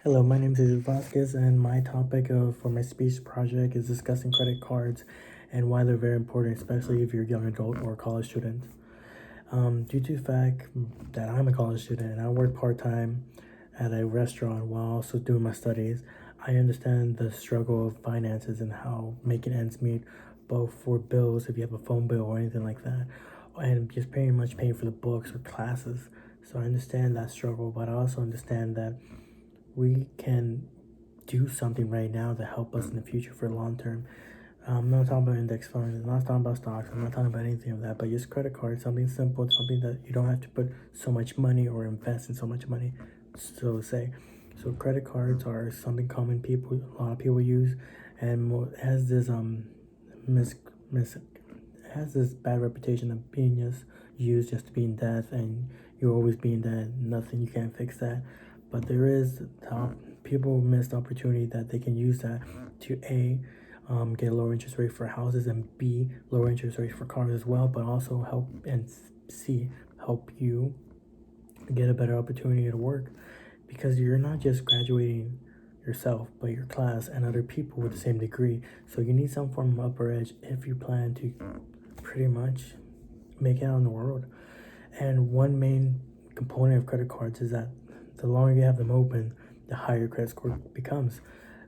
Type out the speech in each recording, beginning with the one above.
Hello, my name is Jesus Vasquez, and my topic for my speech project is discussing credit cards and why they're very important, especially if you're a young adult or a college student. Due to the fact that I'm a college student and I work part time at a restaurant while also doing my studies, I understand the struggle of finances and how making ends meet, both for bills, if you have a phone bill or anything like that, and just pretty much paying for the books or classes. So I understand that struggle, but I also understand that we can do something right now to help us in the future for long term. I'm not talking about index funds, I'm not talking about stocks, I'm not talking about anything of that, but just credit cards, something simple, something that you don't have to put so much money or invest in so much money, so to say. So credit cards are something common people, a lot of people use, and has this mis mis has this bad reputation of being just used just to be in debt, and you always be in debt. Nothing, you can't fix that. But there is people miss the opportunity that they can use that to get a lower interest rate for houses, and B, lower interest rate for cars as well, but also help, and C, help you get a better opportunity to work, because you're not just graduating yourself, but your class and other people with the same degree. So you need some form of upper edge if you plan to pretty much make it out in the world. And one main component of credit cards is that the longer you have them open, the higher your credit score becomes.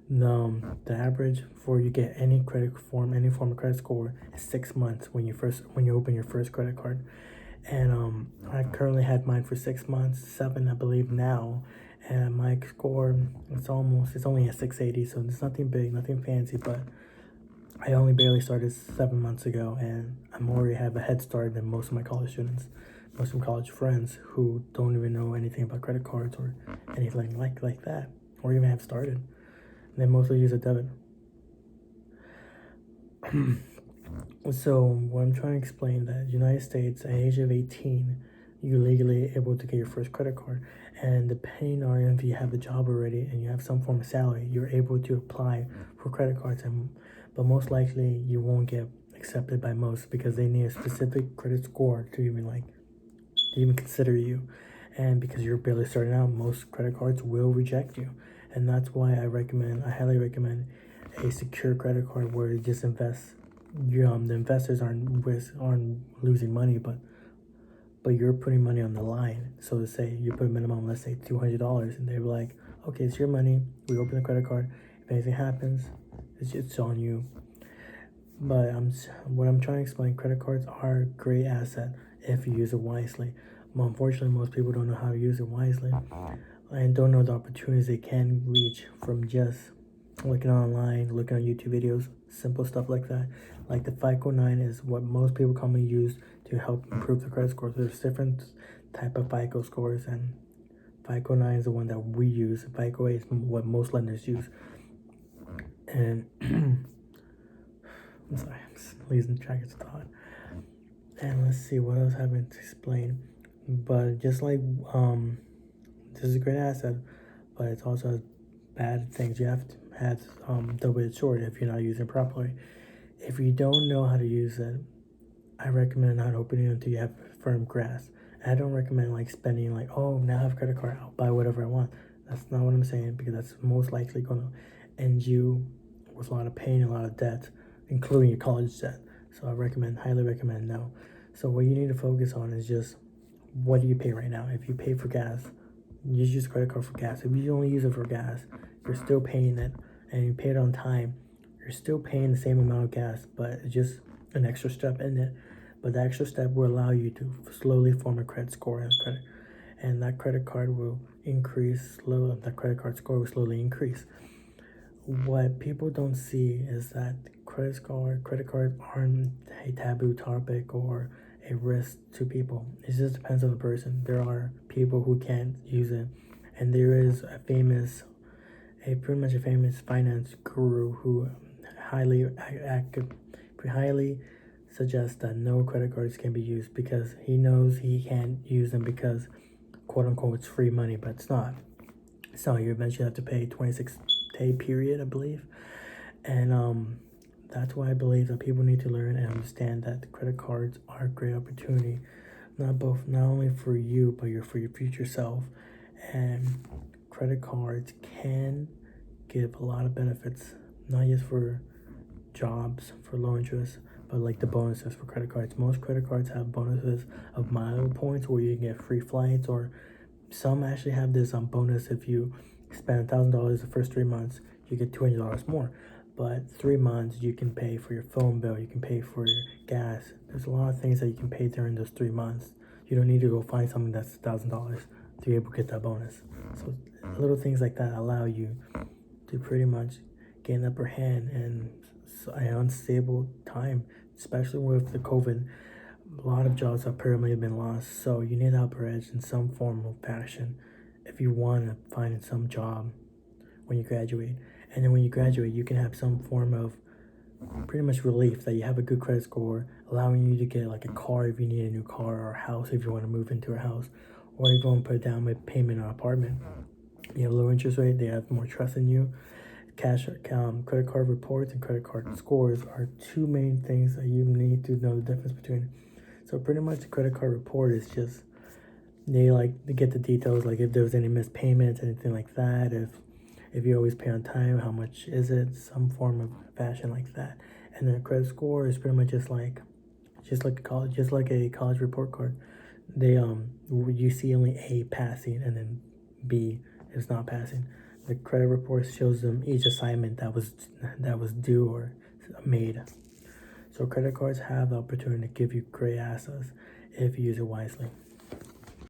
The average for you get any any form of credit score is 6 months when you open your first credit card. And I currently had mine for 6 months, 7 I believe now, and my score it's only a 680, so it's nothing big, nothing fancy, but I only barely started 7 months ago, and I'm already have a head start than most of my college students, most of my college friends who don't even know anything about credit cards or anything like that, or even have started. They mostly use a debit. So what I'm trying to explain, that United States at the age of 18, you're legally able to get your first credit card, and depending on if you have a job already and you have some form of salary, you're able to apply for credit cards, but most likely you won't get accepted by most, because they need a specific credit score to even consider you. And because you're barely starting out, most credit cards will reject you. And that's why I highly recommend a secure credit card where you just invest. The investors aren't losing money, but you're putting money on the line. So to say, you put a minimum, let's say $200, and they're like, okay, it's your money. We open the credit card. If anything happens, it's on you. But what I'm trying to explain, credit cards are a great asset if you use it wisely. But unfortunately, most people don't know how to use it wisely and don't know the opportunities they can reach from just looking online, looking on YouTube videos, simple stuff like that. Like the FICO 9 is what most people commonly use to help improve their credit scores. There's different type of FICO scores, and FICO 9 is the one that we use. FICO 8 is what most lenders use. And I'm sorry, I'm just losing track of thought. And let's see what else I haven't explained. But just like this is a great asset, but it's also has bad things. You have to have double-edged sword if you're not using it properly. If you don't know how to use it, I recommend not opening it until you have firm grasp. I don't recommend spending oh, now I have a credit card, I'll buy whatever I want. That's not what I'm saying, because that's most likely gonna end you with a lot of pain and a lot of debt, including your college debt. So highly recommend no. So what you need to focus on is just, what do you pay right now? If you pay for gas, you just use credit card for gas. If you only use it for gas, you're still paying it, and you pay it on time, you're still paying the same amount of gas, but it's just an extra step in it. But the extra step will allow you to slowly form a credit score and that credit card will increase slowly. That credit card score will slowly increase. What people don't see is that credit cards aren't a taboo topic or a risk to people. It just depends on the person. There are people who can't use it, and there is pretty much a famous finance guru who highly highly suggests that no credit cards can be used, because he knows he can't use them because, quote unquote, it's free money, but it's not. So you eventually have to pay 26-day period, I believe, and that's why I believe that people need to learn and understand that credit cards are a great opportunity, not only for you, but for your future self. And credit cards can give a lot of benefits, not just for jobs for low interest, but like the bonuses for credit cards. Most credit cards have bonuses of mile points where you can get free flights, or some actually have this bonus if you spend $1,000 the first 3 months, you get $200 more. But 3 months you can pay for your phone bill, you can pay for your gas. There's a lot of things that you can pay during those 3 months. You don't need to go find something that's $1,000 to be able to get that bonus. So little things like that allow you to pretty much gain the upper hand in an unstable time, especially with the COVID. A lot of jobs have permanently been lost, so you need the upper edge in some form of fashion if you want to find some job when you graduate. And then when you graduate, you can have some form of pretty much relief that you have a good credit score, allowing you to get like a car if you need a new car, or a house if you want to move into a house, or if you want to put down a payment on an apartment. You have low interest rate, they have more trust in you. Credit card reports and credit card scores are two main things that you need to know the difference between. So pretty much the credit card report is just they get the details, like if there's any missed payments, anything like that. If you always pay on time, how much is it? Some form of fashion like that. And then credit score is pretty much just like a college report card. They you see only A passing and then B is not passing. The credit report shows them each assignment that was due or made. So credit cards have the opportunity to give you great assets if you use it wisely.